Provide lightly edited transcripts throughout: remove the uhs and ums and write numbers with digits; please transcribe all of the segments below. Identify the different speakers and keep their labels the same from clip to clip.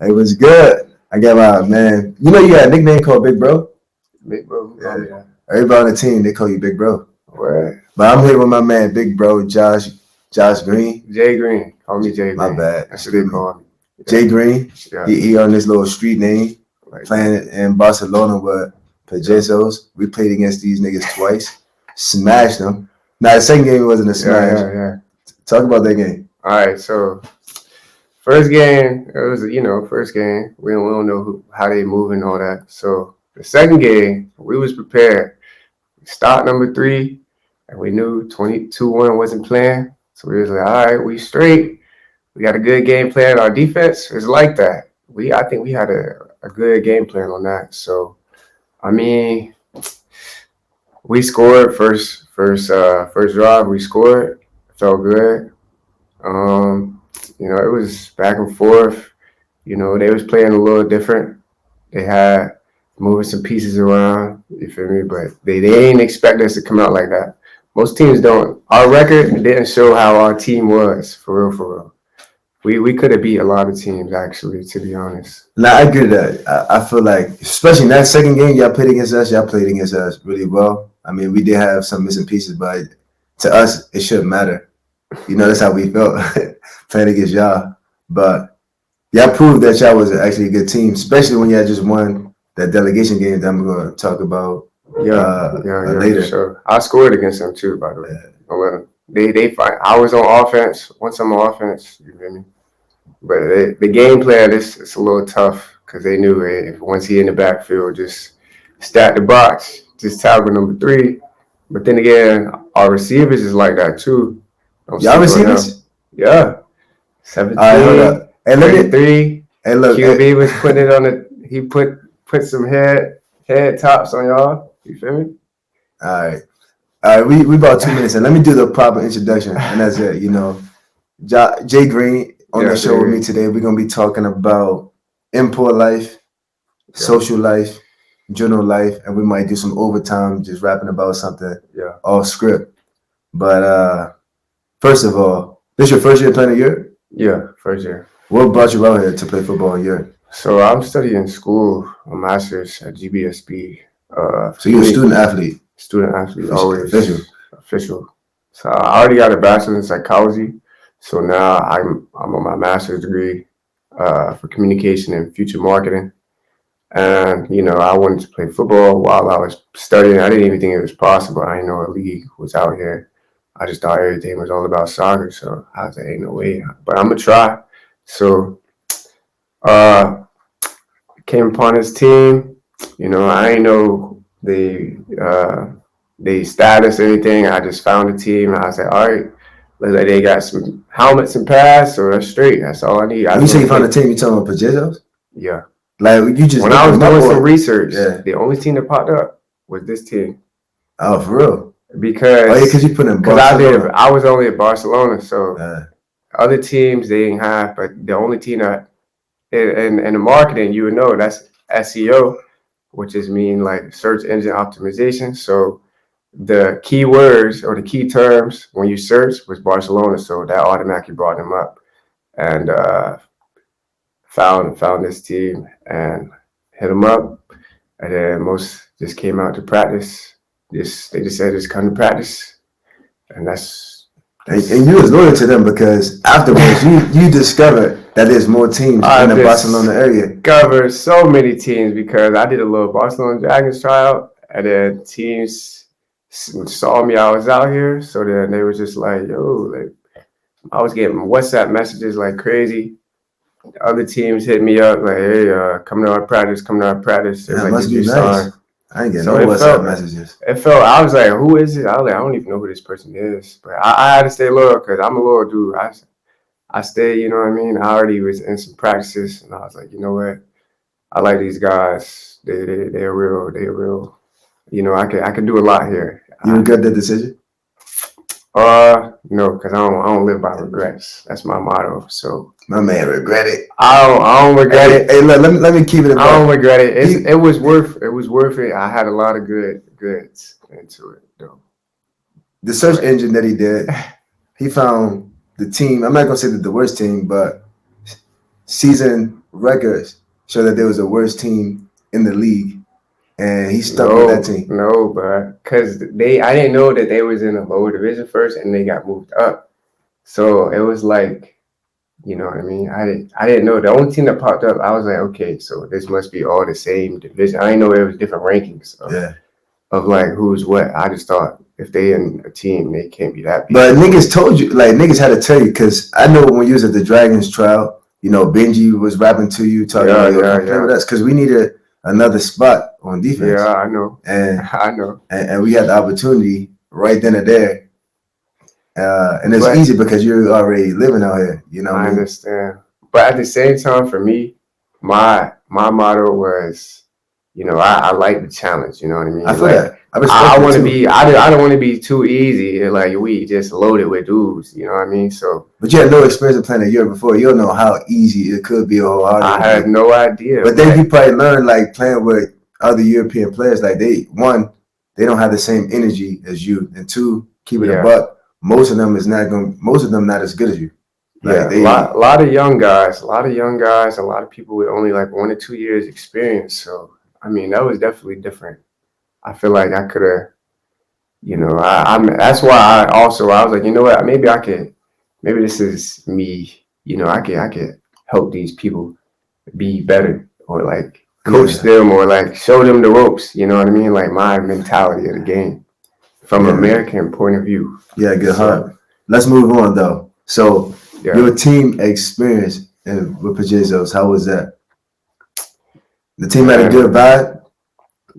Speaker 1: It was good. I got my man. You know you got a nickname called Big Bro?
Speaker 2: Big bro, call me that.
Speaker 1: Everybody on the team, they call you Big Bro.
Speaker 2: Where?
Speaker 1: But I'm here with my man, Big Bro, Josh Green.
Speaker 2: Jay Green. Call me Jay Green.
Speaker 1: My bad.
Speaker 2: That's what they call me. Yeah.
Speaker 1: Jay Green.
Speaker 2: Yeah.
Speaker 1: He on this little street name,
Speaker 2: Like
Speaker 1: playing in Barcelona with Pagesos. We played against these niggas twice. Smashed them. Now, the second game wasn't a smash.
Speaker 2: Yeah.
Speaker 1: Talk about that game.
Speaker 2: All right, so first game, it was, first game. We don't know how they move and all that. So the second game, we was prepared. Start number 3, and we knew 22-1 wasn't playing. So we was like, all right, we straight. We got a good game plan. Our defense is like that. I think we had a good game plan on that. So, I mean, we scored first drive. We scored. Felt good. It was back and forth. They was playing a little different. They had moving some pieces around, you feel me? But they didn't expect us to come out like that. Most teams don't. Our record didn't show how our team was, for real. We could have beat a lot of teams, actually, to be honest.
Speaker 1: Now, I agree with that. I feel like, especially in that second game, y'all played against us really well. I mean, we did have some missing pieces, but to us, it shouldn't matter. That's how we felt playing against y'all. But y'all proved that y'all was actually a good team, especially when y'all just won that delegation game that I'm going to talk about later.
Speaker 2: Sure. I scored against them too, by the way. Yeah. They fight. I was on offense. Once I'm on offense, you feel me? But the game plan it's a little tough because they knew if once he in the backfield, just stack the box, just tackle number 3. But then again, our receivers is like that too.
Speaker 1: Y'all receivers?
Speaker 2: Yeah. 17,
Speaker 1: and
Speaker 2: 33.
Speaker 1: And look,
Speaker 2: QB was putting it on he put some head tops on y'all. You feel me?
Speaker 1: All right. We about 2 minutes, and let me do the proper introduction, and that's it. Jay Green on the show with me today. We're gonna be talking about import life, social life, general life, and we might do some overtime, just rapping about something off script. But first of all, this your first year playing in Europe?
Speaker 2: Yeah, first year.
Speaker 1: What brought you out here to play football in Europe?
Speaker 2: So I'm studying school, a master's at GBSB.
Speaker 1: So you're a student athlete?
Speaker 2: Student athlete, always.
Speaker 1: Official.
Speaker 2: So I already got a bachelor's in psychology. So now I'm on my master's degree for communication and future marketing. And, I wanted to play football while I was studying. I didn't even think it was possible. I didn't know a league was out here. I just thought everything was all about soccer. So I was like, ain't no way. But I'm going to try. So came upon this team. I didn't know the status or anything. I just found a team. And I was like, all right. Like they got some helmets and pads, so that's straight. That's all I need.
Speaker 1: When you say you found a team, you talking about Pagesos?
Speaker 2: Yeah.
Speaker 1: Like you just
Speaker 2: when I was doing some research, the only team that popped up was this team.
Speaker 1: Oh, for real?
Speaker 2: Because
Speaker 1: you put in Barcelona.
Speaker 2: I was only at Barcelona, so other teams they didn't have, but the only team that in the marketing you would know that's SEO, which is mean like search engine optimization. So the keywords or the key terms when you search was Barcelona, so that automatically brought them up, and found this team and hit them up, and then most just came out to practice. They just said just come to practice, and that's
Speaker 1: and you was loyal to them because afterwards you discovered that there's more teams in the Barcelona area.
Speaker 2: Discovered so many teams because I did a little Barcelona Dragons tryout, and then teams saw me I was out here, so then they were just like, I was getting WhatsApp messages like crazy. Other teams hit me up like, hey, come to our practice.
Speaker 1: That must be nice. I ain't getting no WhatsApp messages.
Speaker 2: I was like, who is it? I was like, I don't even know who this person is, but I had to stay loyal because I'm a loyal dude. I stayed, you know what I mean? I already was in some practices, and I was like, you know what? I like these guys. They're real. I can do a lot here.
Speaker 1: You regret that decision?
Speaker 2: No, because I don't live by regrets. That's my motto. So
Speaker 1: my man regret it.
Speaker 2: I don't regret it.
Speaker 1: Hey, look, let me keep it.
Speaker 2: I don't regret it. It was worth it. I had a lot of goods into it, though.
Speaker 1: The search engine that he did, he found the team. I'm not gonna say that the worst team, but season records show that there was the worst team in the league, and he stuck with that team.
Speaker 2: No, bro, because I didn't know that they was in a lower division first, and they got moved up. So it was like, you know what I mean? I didn't know. The only team that popped up, I was like, okay, so this must be all the same division. I didn't know there was different rankings of like who's what. I just thought if they in a team, they can't be that big.
Speaker 1: But niggas told you, like niggas had to tell you, because I know when you was at the Dragons trial, you know, Benji was rapping to you, talking about play with us, because we needed another spot on defense.
Speaker 2: Yeah, I know.
Speaker 1: And
Speaker 2: I know.
Speaker 1: And we had the opportunity right then and there. And it's easy because you're already living out here, you know.
Speaker 2: I understand. But at the same time, for me, my motto was, you know, I like the challenge, you know what I mean?
Speaker 1: I feel that.
Speaker 2: I want to be, I don't want to be too easy. Like we just loaded with dudes, you know what I mean? So.
Speaker 1: But you had no experience of playing a year before. You don't know how easy it could be or hard.
Speaker 2: I had no idea.
Speaker 1: But then you probably learned like playing with other European players. Like they don't have the same energy as you, and two, keep it a buck. Most of them not as good as you.
Speaker 2: Like a lot of young guys, a lot of people with only like 1 or 2 years experience. So I mean, that was definitely different. I feel like I could have, you know, that's why I was like, you know what, maybe this is me, you know, I could help these people be better, or like coach them, or like show them the ropes, you know what I mean? Like my mentality of the game from an American point of view.
Speaker 1: Yeah, good heart. Let's move on though. So your team experience with Pagesos, how was that? The team had a good vibe?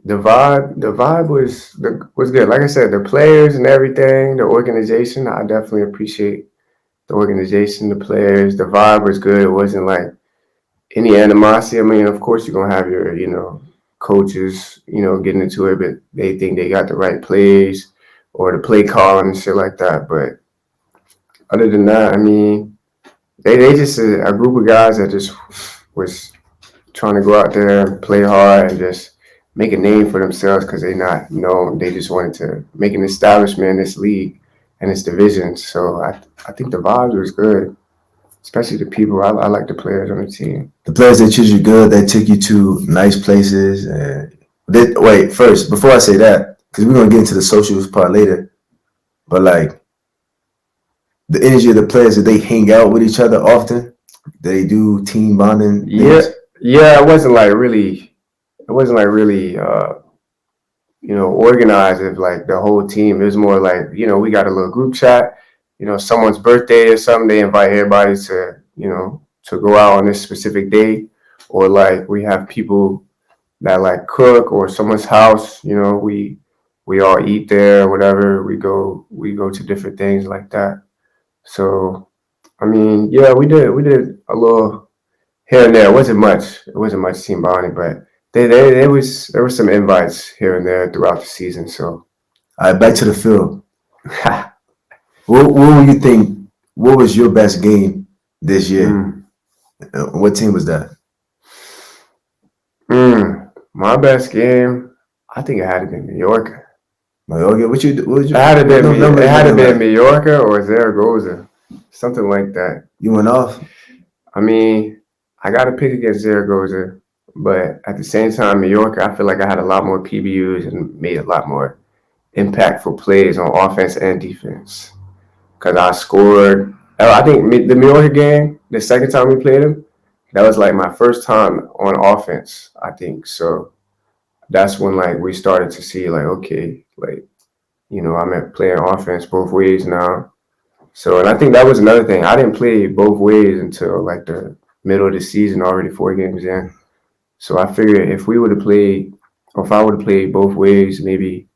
Speaker 2: The vibe was good. Like I said, the players and everything, the organization, I definitely appreciate the organization, the players. The vibe was good. It wasn't like any animosity. I mean, of course, you're going to have your, you know, coaches, you know, getting into it, but they think they got the right plays or the play calling and shit like that. But other than that, I mean, they just a group of guys that just was trying to go out there and play hard and just make a name for themselves, because they not known. They just wanted to make an establishment in this league and this division. So I think the vibes was good, especially the people. I like the players on the team.
Speaker 1: The players, they treat you good. They took you to nice places. And wait, first, before I say that, because we're going to get into the socials part later, but like the energy of the players, that they hang out with each other often? They do team bonding?
Speaker 2: Yeah, it wasn't like really, you know, organized of like the whole team. It was more like, you know, we got a little group chat, you know, someone's birthday or something, they invite everybody to, you know, to go out on this specific day, or like we have people that like cook, or someone's house, you know, we all eat there or whatever. We go to different things like that. So, I mean, yeah, we did a little here and there. It wasn't much team bonding, but there were some invites here and there throughout the season. So,
Speaker 1: all right, back to the field. What would you think? What was your best game this year? What team was that?
Speaker 2: My best game, I think it had to be Mallorca.
Speaker 1: Mallorca? What you?
Speaker 2: It had to be Mallorca or Zaragoza, something like that.
Speaker 1: You went off?
Speaker 2: I mean, I got to pick against Zaragoza, but at the same time, Mallorca, I feel like I had a lot more PBUs and made a lot more impactful plays on offense and defense. Because I scored, I think the Mallorca game, the second time we played them, that was like my first time on offense, I think. So that's when like we started to see like, okay, like, you know, I'm playing offense both ways now. So, and I think that was another thing. I didn't play both ways until like the middle of the season, already 4 games in. So I figured if I would have played both ways, maybe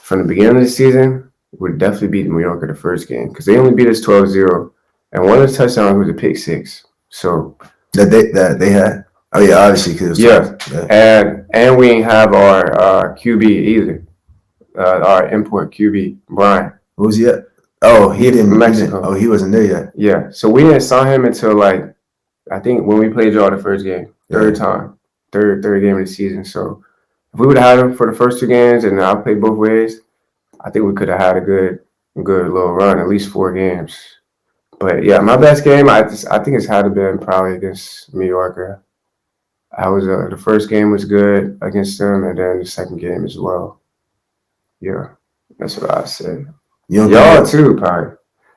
Speaker 2: from the beginning of the season, it would definitely beat Mallorca the first game, because they only beat us 12-0. And one of the touchdowns was a pick six. So
Speaker 1: that they had. Oh yeah, obviously, because
Speaker 2: and we didn't have our QB either. Our import QB, Brian.
Speaker 1: What was he at? Oh, he didn't.
Speaker 2: Mexico.
Speaker 1: He wasn't there yet.
Speaker 2: Yeah, so we didn't sign him until like, I think when we played y'all the first game, third game of the season. So if we would have had him for the first 2 games and I played both ways, I think we could have had a good little run, at least 4 games. But yeah, my best game, I think it's had to been probably against New Yorker. I was the first game was good against them, and then the second game as well. Yeah, that's what I say. Y'all too, probably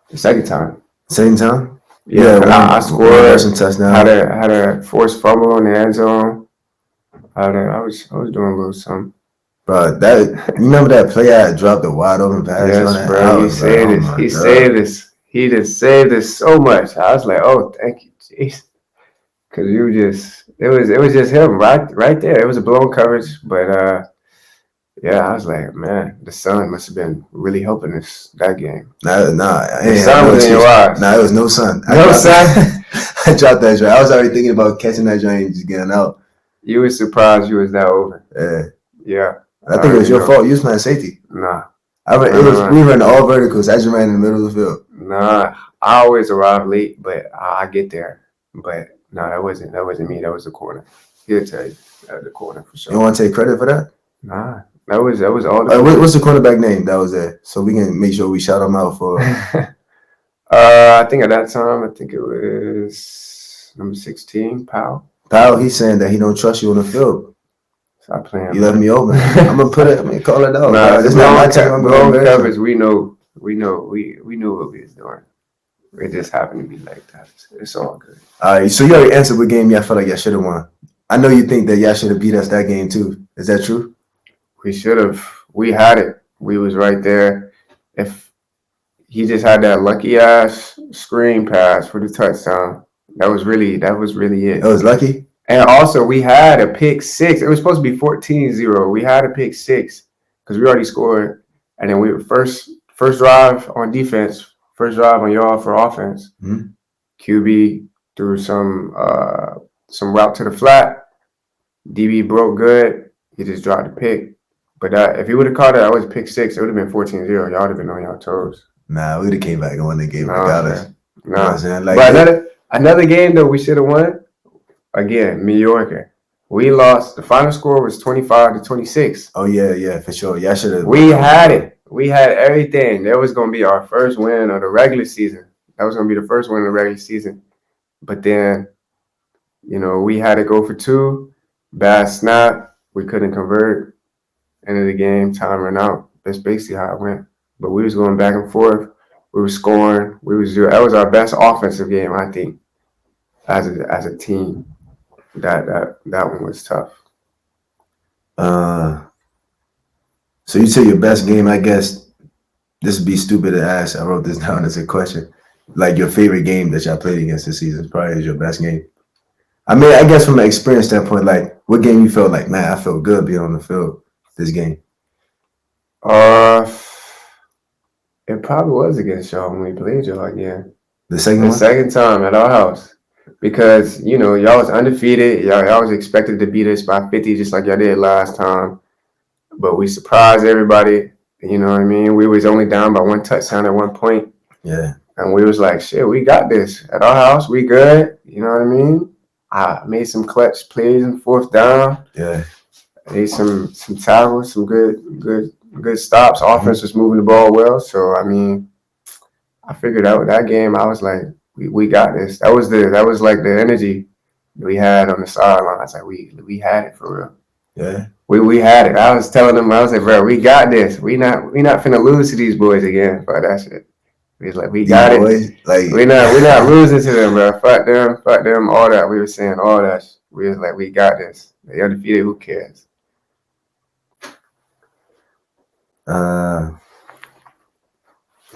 Speaker 2: the second time.
Speaker 1: Same time.
Speaker 2: Yeah, I scored. Had a forced fumble in the end zone. I was doing a little something.
Speaker 1: Bro, you remember that play I dropped the wide open pass?
Speaker 2: Yes, bro. He saved us. He just saved us so much. I was like, oh, thank you, jeez. Cause it was just him right there. It was a blown coverage, but yeah, I was like, man, the sun must have been really helping us that game.
Speaker 1: Nah,
Speaker 2: the sun was in your eyes.
Speaker 1: Nah, it was no sun.
Speaker 2: No sun.
Speaker 1: I dropped that joint. I was already thinking about catching that joint and just getting out.
Speaker 2: You were surprised you was that over.
Speaker 1: Yeah. I think it was your fault. You was playing safety.
Speaker 2: Nah.
Speaker 1: We ran all verticals. I just ran in the middle of the field.
Speaker 2: Nah, I always arrive late, but I get there. But no, that wasn't me. That was the corner. He'll tell you the corner for sure.
Speaker 1: You want to take credit for that?
Speaker 2: Nah, that was all.
Speaker 1: What's the cornerback name that was there? So we can make sure we shout him out for.
Speaker 2: I think at that time, I think it was number 16, Powell.
Speaker 1: Powell, he's saying that he don't trust you on the field.
Speaker 2: Stop playing.
Speaker 1: You left me open. I'm gonna call it out.
Speaker 2: Nah, it's not my time. Covers. We knew what we was doing. It just happened to be like that. It's all good.
Speaker 1: All right, so you already answered what game y'all felt like y'all should have won. I know you think that y'all should have beat us that game too. Is that true?
Speaker 2: We should have. We had it. We was right there. If he just had that lucky ass screen pass for the touchdown, that was really it.
Speaker 1: That was lucky.
Speaker 2: And also, we had a pick six. It was supposed to be 14-0. We had a pick six because we already scored. And then we were first drive on defense, first drive on y'all for offense.
Speaker 1: Mm-hmm.
Speaker 2: QB threw some route to the flat. DB broke good. He just dropped the pick. But if he would have caught it, I was pick six. It would have been 14-0. Y'all would have been on y'all toes.
Speaker 1: Nah, we would have came back and won the game. Got us.
Speaker 2: Nah. You know but another game that we should have won. Again, New Yorker. We lost. The final score was 25-26.
Speaker 1: Oh yeah, for sure. Y'all should have.
Speaker 2: We had it. We had everything. That was gonna be our first win of the regular season. That was gonna be the first win of the regular season. But then, we had to go for two. Bad snap. We couldn't convert. End of the game. Time ran out. That's basically how it went. But we was going back and forth. We were scoring. That was our best offensive game, I think, as a team. That one was tough.
Speaker 1: So you say your best game, I guess this would be stupid to ask. I wrote this down as a question. Like your favorite game that y'all played against this season probably is your best game. I mean, I guess from an experience standpoint, like what game you felt like, man, I felt good being on the field this game?
Speaker 2: It probably was against y'all when we played y'all again.
Speaker 1: The second
Speaker 2: time at our house. Because, y'all was undefeated. Y'all was expected to beat us by 50 just like y'all did last time. But we surprised everybody. You know what I mean? We was only down by one touchdown at one point.
Speaker 1: Yeah.
Speaker 2: And we was like, shit, we got this. At our house, we good. You know what I mean? I made some clutch plays in fourth down.
Speaker 1: Yeah.
Speaker 2: Made some tackles, some good stops. Offense was moving the ball well. So, I mean, I figured out that game, I was like, we got this. That was like the energy we had on the sidelines. Like we had it for
Speaker 1: real. Yeah.
Speaker 2: We had it. I was telling them, I was like, bro, we got this. We not finna lose to these boys again. But that shit. We was like, we got it. Like we not losing to them, bro. Fuck them, all that. We were saying all that. We was like, we got this. They undefeated, who cares?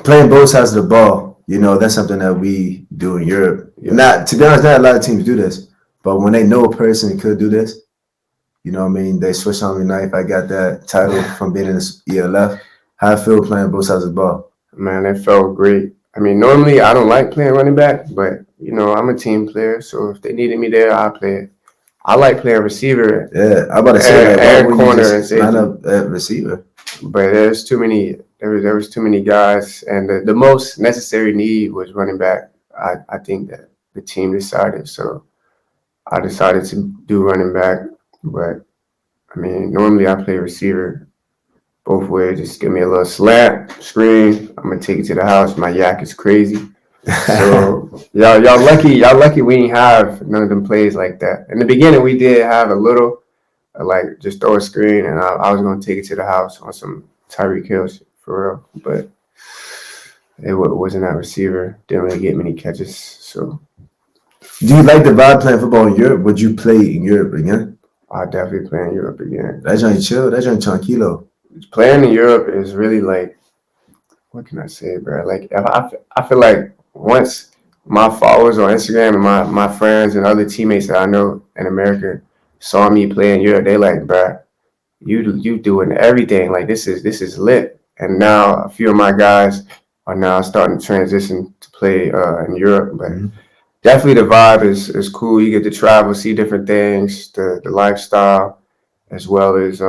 Speaker 1: Playing both sides of the ball, that's something that we do in Europe. Yeah. To be honest, not a lot of teams do this, but when they know a person could do this, they switch on me knife. I got that title from being in the ELF. How I feel playing both sides of the ball? Man, it felt great. I mean, normally I don't like playing running back, but I'm a team player, so if they needed me there, I'll play it. I like playing receiver. Yeah, I'm about to say that. And corner and safety. Line up at receiver. But there's too many. There was too many guys, and the most necessary need was running back. I think that the team decided, so I decided to do running back. But I mean, normally I play receiver both ways. Just give me a little slant, screen. I'm gonna take it to the house. My yak is crazy.
Speaker 2: So y'all lucky we didn't have none of them plays like that. In the beginning, we did have a little, like just throw a screen, and I was gonna take it to the house on some Tyreek Hill shit, for real. But wasn't that receiver. Didn't really get many catches. So
Speaker 1: do you like the vibe playing football in Europe? Would you play in Europe again?
Speaker 2: I'll definitely play in Europe again.
Speaker 1: That joint chill. That joint tranquilo.
Speaker 2: Playing in Europe is really like, what can I say, bro? Like, I feel like once my followers on Instagram and my friends and other teammates that I know in America saw me play in Europe, they like, bro, you doing everything. Like, this is lit. And now a few of my guys are now starting to transition to play in Europe. But definitely the vibe is cool. You get to travel, see different things, the lifestyle, as well as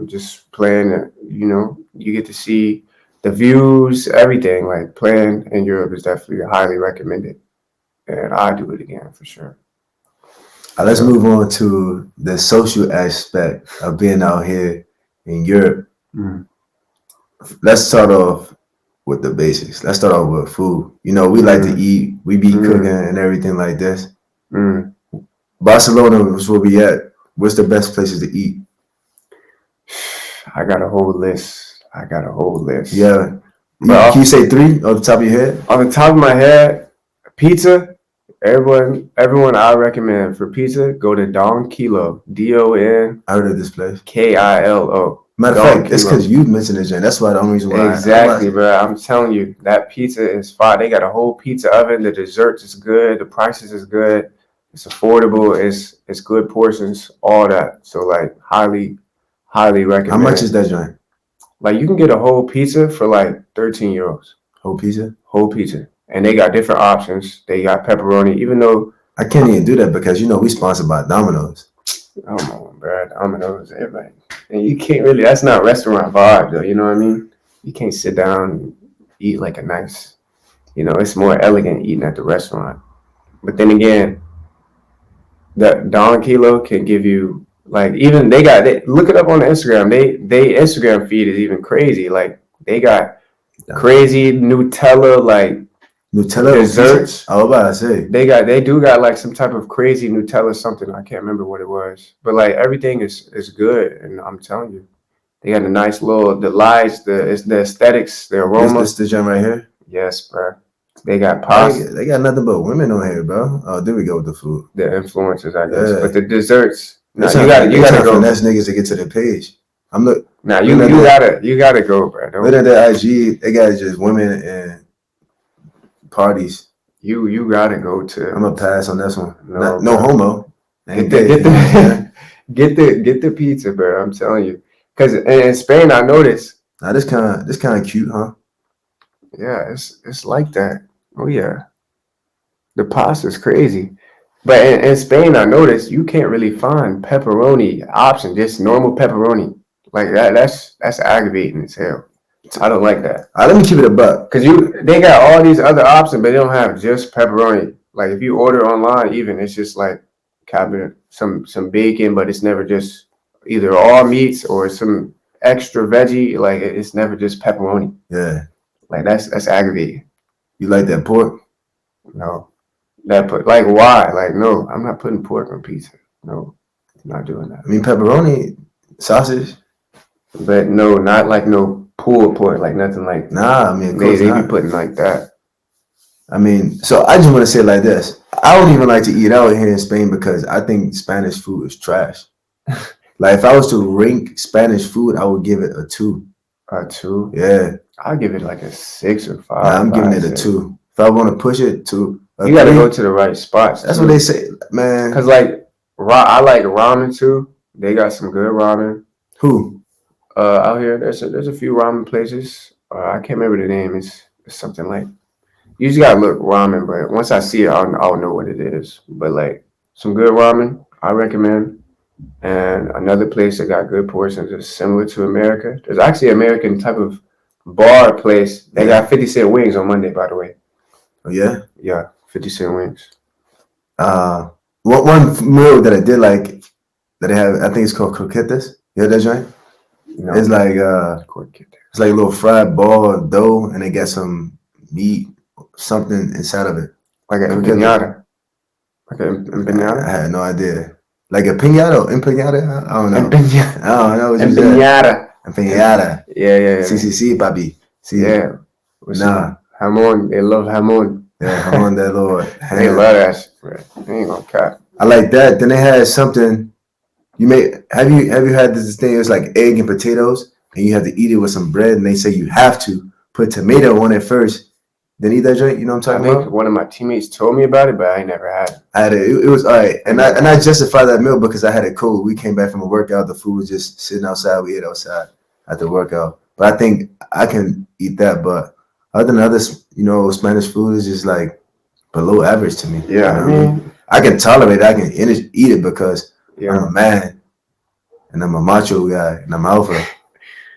Speaker 2: just playing. You get to see the views, everything. Like, playing in Europe is definitely highly recommended, and I do it again for sure.
Speaker 1: Let's move on to the social aspect of being out here in Europe. Let's start off with the basics. Let's start off with food. We like to eat. We be cooking and everything like this. Barcelona is where we at. What's the best places to eat?
Speaker 2: I got a whole list.
Speaker 1: Yeah. Can you say 3 off the top of your head?
Speaker 2: On the top of my head, pizza. Everyone I recommend for pizza, go to Don Kilo. DON.
Speaker 1: I heard of this place.
Speaker 2: KILO.
Speaker 1: Matter of fact, it's because you mentioned it, Jen. That's why the only reason why.
Speaker 2: Exactly, bro. I'm telling you, that pizza is fire. They got a whole pizza oven. The desserts is good. The prices is good. It's affordable. It's good portions. All that. So like, highly recommend.
Speaker 1: How much is that joint?
Speaker 2: Like, you can get a whole pizza for like 13 euros.
Speaker 1: Whole pizza?
Speaker 2: Whole pizza. And they got different options. They got pepperoni, even though
Speaker 1: I can't even do that because we sponsored by Domino's.
Speaker 2: Come on, bro. Domino's, everybody. And you can't really, that's not restaurant vibe though, you know what I mean? You can't sit down and eat like a nice, it's more elegant eating at the restaurant. But then again, that Don Kilo can give you, like, even they look it up on Instagram. They Instagram feed is even crazy. Like, they got crazy Nutella, like,
Speaker 1: Nutella
Speaker 2: desserts.
Speaker 1: I was about to say
Speaker 2: they do got like some type of crazy Nutella something. I can't remember what it was, but like, everything is good. And I'm telling you, they got a nice little the aesthetics, the aroma.
Speaker 1: This the gem right here.
Speaker 2: Yes, bro. They got pasta.
Speaker 1: They got nothing but women on here, bro. Oh, there we go with the food.
Speaker 2: The influencers, I guess, but the desserts.
Speaker 1: Now you gotta go. Finesse niggas to get to the page. I'm look.
Speaker 2: Now you gotta go, bro.
Speaker 1: Look at the IG. They got just women and parties.
Speaker 2: You gotta go to.
Speaker 1: I'm gonna pass on this one.
Speaker 2: No
Speaker 1: homo.
Speaker 2: Get the pizza, bro. I'm telling you, because in Spain I noticed.
Speaker 1: Now this kind of cute, huh?
Speaker 2: Yeah, it's like that. Oh yeah, the pasta's crazy. But in Spain I noticed you can't really find pepperoni option, just normal pepperoni. Like that's aggravating as hell. I don't like that.
Speaker 1: Let me keep it a buck.
Speaker 2: Cause they got all these other options, but they don't have just pepperoni. Like, if you order online, even it's just like cabinet some bacon, but it's never just either all meats or some extra veggie. Like, it's never just pepperoni.
Speaker 1: Yeah.
Speaker 2: Like, that's aggravating.
Speaker 1: You like that pork?
Speaker 2: No. Like, why? Like, no, I'm not putting pork on pizza. No, I'm not doing that.
Speaker 1: I mean, pepperoni, sausage.
Speaker 2: But no, not like no pulled pork, like nothing like.
Speaker 1: Nah, I mean,
Speaker 2: they be putting like that.
Speaker 1: I mean, so I just want to say it like this. I don't even like to eat out here in Spain because I think Spanish food is trash. Like, if I was to rank Spanish food, I would give it a 2.
Speaker 2: A 2?
Speaker 1: Yeah.
Speaker 2: I'll give it like a 6 or 5.
Speaker 1: Nah, I'm giving it a 2. If I want to push it to
Speaker 2: you got to go to the right spots.
Speaker 1: That's what they say, man.
Speaker 2: Because, like, I like ramen too. They got some good ramen.
Speaker 1: Who?
Speaker 2: Out here, there's a few ramen places. I can't remember the name. It's something like. You just gotta look ramen, but once I see it, I'll know what it is. But like, some good ramen, I recommend. And another place that got good portions is similar to America. There's actually an American type of bar place. They got 50-cent wings on Monday, by the way.
Speaker 1: Oh yeah?
Speaker 2: Yeah, 50-cent wings.
Speaker 1: One meal that I did like that they have, I think it's called croquetas. You heard that joint? No. It's like a little fried ball of dough, and they got some meat something inside of it.
Speaker 2: Like an empanada. Like an empanada?
Speaker 1: I had no idea. Like a empanada? I don't know.
Speaker 2: Empanada.
Speaker 1: I don't know what you
Speaker 2: Empanada.
Speaker 1: said. Empanada.
Speaker 2: Yeah.
Speaker 1: Sí, papi. Sí.
Speaker 2: Yeah.
Speaker 1: Nah.
Speaker 2: Jamon. They love jamon.
Speaker 1: Yeah, jamon de Lord.
Speaker 2: They love that shit, bro. They ain't gonna cut.
Speaker 1: I like that. Then they had something. Have you had this thing? It's like egg and potatoes, and you have to eat it with some bread. And they say you have to put tomato on it first, then eat that joint. You know what I'm talking about?
Speaker 2: One of my teammates told me about it, but I never had it.
Speaker 1: I had it. It was all right, and I justified that meal because I had it cold. We came back from a workout. The food was just sitting outside. We ate outside at the workout. But I think I can eat that. But other than others, Spanish food is just like below average to me.
Speaker 2: Yeah,
Speaker 1: I mean, I can tolerate it. I can eat it because I'm a man and I'm a macho guy and I'm alpha.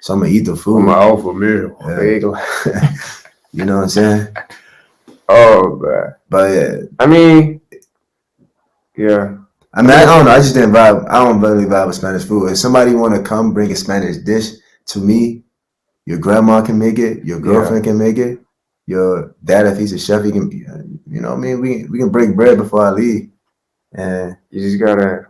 Speaker 1: So I'm gonna eat the food.
Speaker 2: I'm an alpha male.
Speaker 1: Yeah. You know what I'm saying?
Speaker 2: Oh, man.
Speaker 1: But yeah.
Speaker 2: I mean, yeah.
Speaker 1: I don't know. I just didn't vibe. I don't really vibe with Spanish food. If somebody want to come bring a Spanish dish to me, your grandma can make it. Your girlfriend can make it. Your dad, if he's a chef, he can. You know what I mean? We can break bread before I leave. And
Speaker 2: you just gotta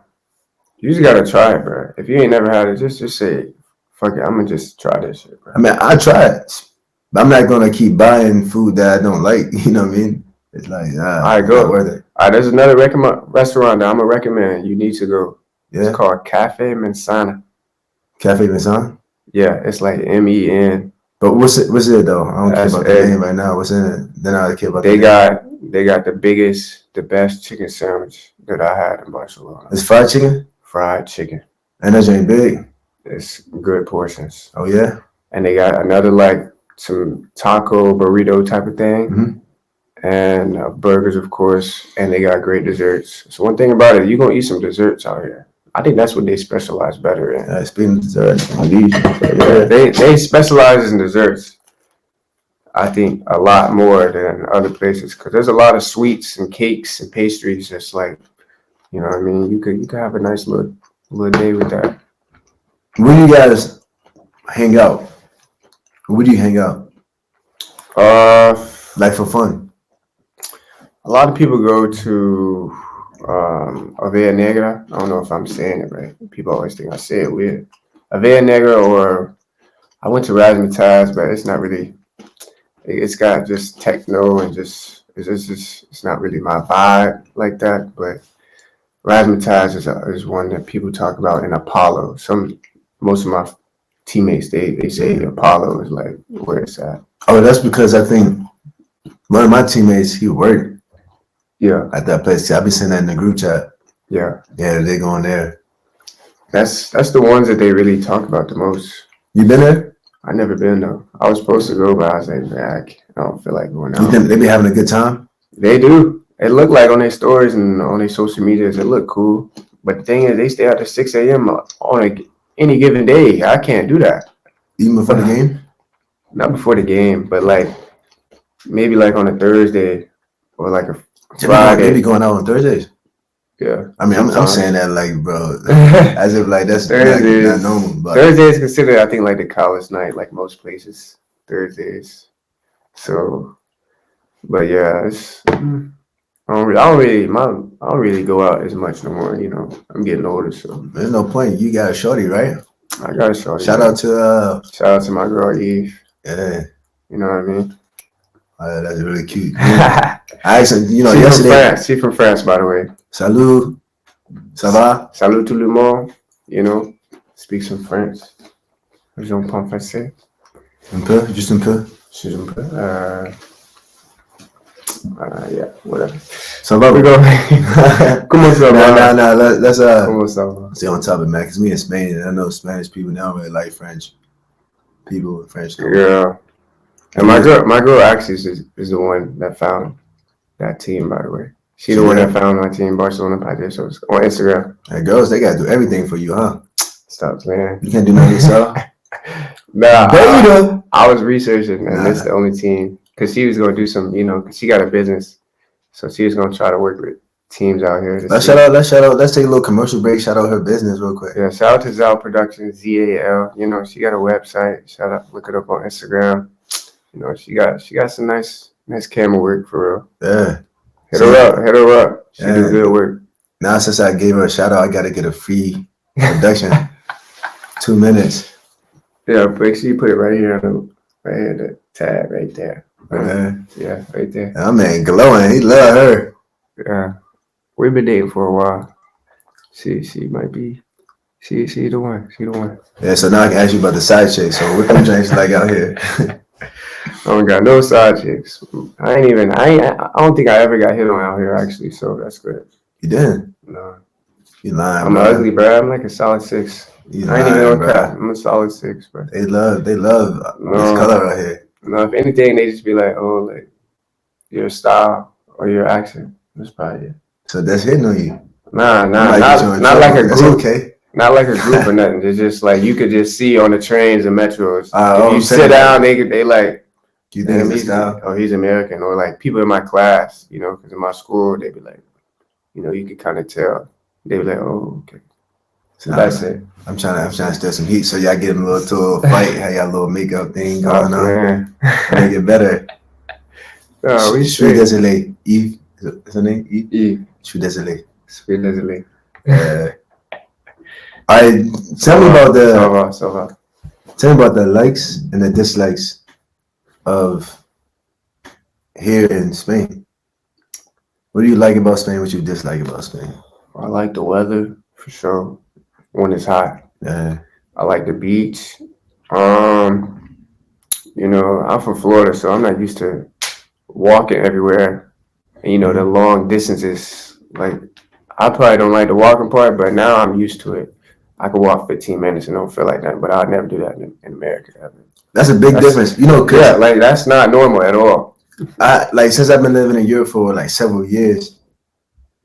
Speaker 2: try it, bro. If you ain't never had it, just say, fuck it, I'm gonna just try this shit, bro.
Speaker 1: I mean, I try it, but I'm not gonna keep buying food that I don't like. You know what I mean? It's like,
Speaker 2: I go.
Speaker 1: Worth it.
Speaker 2: All right, there's another restaurant that I'm gonna recommend. You need to go. Yeah. It's called Cafe Mensana.
Speaker 1: Cafe Mensana?
Speaker 2: Yeah, it's like MEN.
Speaker 1: But what's it though? I don't care about the name right now. What's in it? Then I care about. They
Speaker 2: got the best chicken sandwich that I had in Barcelona.
Speaker 1: It's fried chicken.
Speaker 2: Fried chicken.
Speaker 1: And that ain't big.
Speaker 2: It's good portions.
Speaker 1: Oh yeah.
Speaker 2: And they got another like some taco burrito type of thing.
Speaker 1: Mm-hmm.
Speaker 2: And burgers, of course, and they got great desserts. So one thing about it, you're gonna eat some desserts out here. I think that's what they specialize better in.
Speaker 1: Speaking of desserts,
Speaker 2: they specialize in desserts. I think a lot more than other places because there's a lot of sweets and cakes and pastries. That's like, you know what I mean? You could have a nice little day with that.
Speaker 1: Where do you guys hang out? Where do you hang out? Like for fun.
Speaker 2: A lot of people go to Avea Negra. I don't know if I'm saying it right. People always think I say it weird. Avea Negra, or I went to Razzmatazz, but it's not really. It's got just techno and it's not really my vibe like that. But Razzmatazz is one that people talk about in Apollo. Most of my teammates they say Apollo is like where it's at.
Speaker 1: Oh, that's because I think one of my teammates he worked.
Speaker 2: Yeah.
Speaker 1: At that place. I'll be seeing that in the group chat.
Speaker 2: Yeah.
Speaker 1: Yeah, they going there.
Speaker 2: That's the ones that they really talk about the most.
Speaker 1: You been there?
Speaker 2: I never been though. I was supposed to go, but I was like, man, I don't feel like going out.
Speaker 1: You think they be having a good time?
Speaker 2: They do. It look like on their stories and on their social medias, it look cool. But the thing is, they stay out to 6 a.m. on any given day. I can't do that.
Speaker 1: Even before the game?
Speaker 2: Not before the game, but like maybe like on a Thursday or like a Friday.
Speaker 1: They be going out on Thursdays.
Speaker 2: Yeah.
Speaker 1: I mean, I'm saying that like, bro, as if like that's not normal. But
Speaker 2: Thursday is considered, I think, like the college night, like most places. Thursdays. So, but yeah, I don't really go out as much no more. You know, I'm getting older, so
Speaker 1: there's no point. You got a shorty, right?
Speaker 2: I got a shorty.
Speaker 1: Shout out to
Speaker 2: my girl Eve.
Speaker 1: Yeah.
Speaker 2: You know what I mean?
Speaker 1: That's really cute. I actually, yesterday.
Speaker 2: She's from France, by the way.
Speaker 1: Salut. Ça va?
Speaker 2: Salut tout le monde. You know, speak some French. Je ne parle pas français.
Speaker 1: Un peu, juste un peu.
Speaker 2: Juste un peu. Yeah, whatever.
Speaker 1: Ça va?
Speaker 2: Comment ça va?
Speaker 1: No. Let's
Speaker 2: Comment ça va?
Speaker 1: stay on topic, man. Because we in Spain, and I know Spanish people don't really like French people. French.
Speaker 2: Yeah. And my girl actually is the one that found that team, by the way. She's the one that found my team, Barcelona Pagesos, on Instagram.
Speaker 1: Hey, girls, they gotta do everything for you, huh?
Speaker 2: Stop, man.
Speaker 1: You can't do nothing yourself.
Speaker 2: Nah, I was researching, and that's the only team because she was gonna do some, because she got a business, so she was gonna try to work with teams out here.
Speaker 1: Let's shout out. Let's take a little commercial break. Shout out her business real quick.
Speaker 2: Yeah, shout out to Zal Productions, ZAL. She got a website. Look it up on Instagram. She got some nice That's camera work for real.
Speaker 1: Yeah.
Speaker 2: Hit her up. She do good work.
Speaker 1: Now since I gave her a shout out, I gotta get a free production. 2 minutes.
Speaker 2: Yeah, make sure you put it right here the tag right there. Yeah, right there.
Speaker 1: That man glowing. He love her.
Speaker 2: Yeah. We've been dating for a while. She might be she the one. She the one.
Speaker 1: Yeah, so now I can ask you about the side chick. So what them drinks like out here?
Speaker 2: I don't got no side chicks. I don't think I ever got hit on out here actually, so that's good.
Speaker 1: You didn't?
Speaker 2: No.
Speaker 1: You lying,
Speaker 2: I'm
Speaker 1: bro.
Speaker 2: ugly, bro. I'm like a solid 6.
Speaker 1: You
Speaker 2: I ain't even
Speaker 1: lying,
Speaker 2: no crap. I'm a solid 6, bro.
Speaker 1: They love this color right here.
Speaker 2: No, if anything, they just be like, oh, like your style or your accent. That's probably it.
Speaker 1: So that's hitting on you.
Speaker 2: Nah, not like a group.
Speaker 1: That's okay.
Speaker 2: Not like a group or nothing. It's just like you could just see on the trains and metros. If you
Speaker 1: sit
Speaker 2: down, they like.
Speaker 1: You think he's style?
Speaker 2: Oh, he's American, or like people in my class, you know, because in my school they be like, you know, you could kind of tell. They be like, oh, okay. So that's it. I'm trying
Speaker 1: to stir some heat, so y'all get him a little fight. How y'all little makeup thing going on? Make it better.
Speaker 2: No, we
Speaker 1: Je suis désolé. Eve, is her name Eve? Eve. Je suis désolé. Tell me about the likes and the dislikes of here in Spain. What do you like about Spain? What you dislike about Spain?
Speaker 2: I like the weather for sure when it's hot.
Speaker 1: Yeah.
Speaker 2: I like the beach. You know, I'm from Florida, so I'm not used to walking everywhere. And, you know, the long distances. Like, I probably don't like the walking part, but now I'm used to it. I could walk 15 minutes and don't feel like that, but I'd never do that in America ever.
Speaker 1: That's a big difference, you know.
Speaker 2: Yeah, like that's not normal at all.
Speaker 1: Since I've been living in Europe for like several years,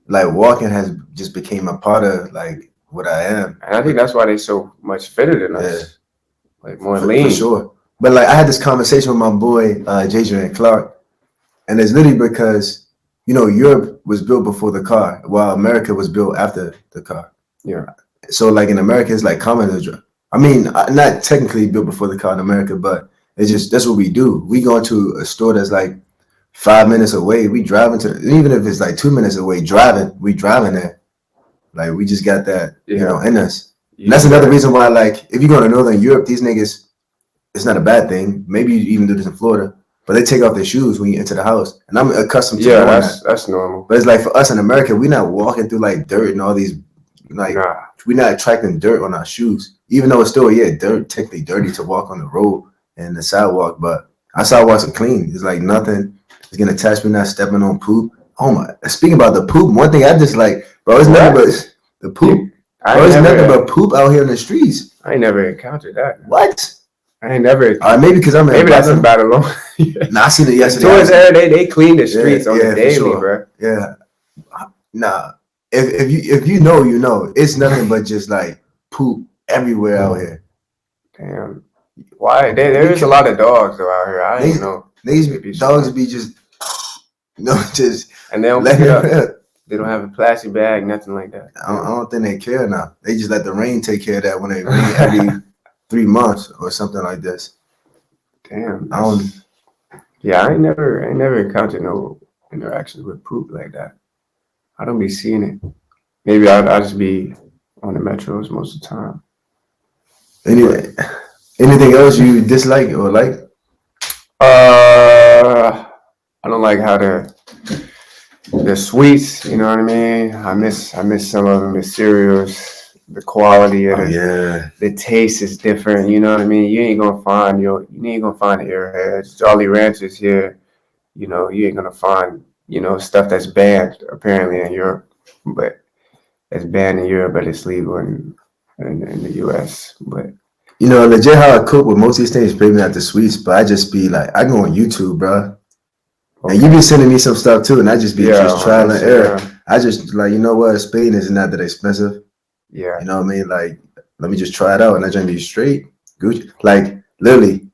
Speaker 1: like walking has just became a part of like what I am.
Speaker 2: And I think that's why they're so much fitter than us. Like more lean.
Speaker 1: For sure. But like I had this conversation with my boy J.J. Clark, and it's literally because, you know, Europe was built before the car, while America was built after the car.
Speaker 2: Yeah.
Speaker 1: So like in America, it's like common to drive. I mean, not technically built before the car in America, but it's just that's what we do. We go into a store that's like 5 minutes away. We driving to, even if it's like 2 minutes away, we driving there. Like we just got that, you know, in us. And that's another reason why, like, if you go to Northern Europe, these niggas, it's not a bad thing. Maybe you even do this in Florida, but they take off their shoes when you enter the house. And I'm accustomed to doing that.
Speaker 2: That's normal.
Speaker 1: But it's like for us in America, we're not walking through like dirt and all these, like, we're not attracting dirt on our shoes, even though it's still, technically dirty to walk on the road and the sidewalk, but our sidewalks are clean. It's like nothing is gonna touch me, not stepping on poop. Oh my! Speaking about the poop, one thing I just like, bro, it's nothing but the poop. Bro, it's nothing but poop out here in the streets.
Speaker 2: I ain't never encountered that.
Speaker 1: What?
Speaker 2: I ain't never.
Speaker 1: Maybe because I'm
Speaker 2: maybe that's about it alone.
Speaker 1: Nah, I seen it yesterday.
Speaker 2: Towards there, they clean the streets on the daily,
Speaker 1: bro. Yeah. Nah. If you know, you know. It's nothing but just like poop everywhere out here.
Speaker 2: Damn. Why? There's a lot of dogs though out here. I don't know.
Speaker 1: These dogs be just, just.
Speaker 2: And they don't pick it up. They don't have a plastic bag, nothing like that.
Speaker 1: I don't think they care now. They just let the rain take care of that when they rain every 3 months or something like this.
Speaker 2: Damn. Yeah, I ain't never encountered no interactions with poop like that. I don't be seeing it. Maybe I'll just be on the metros most of the time.
Speaker 1: Anyway, anything else you dislike or like?
Speaker 2: I don't like how the sweets, you know what I mean? I miss some of them, the cereals, the quality of the taste is different, you know what I mean? You ain't gonna find the Airheads, Jolly Ranchers here, you know, you ain't gonna find, you know, stuff that's banned apparently in Europe, but it's banned in Europe, but it's legal in the US. But
Speaker 1: you know, legit how I cook with most of these things, maybe not the sweets, but I just be like, I go on YouTube, bro. Okay. And you be sending me some stuff too, and I just be just trial and error. I just like, you know what, Spain is not that expensive.
Speaker 2: Yeah.
Speaker 1: You know what I mean? Like, let me just try it out, and I just be straight Gucci. Like, literally,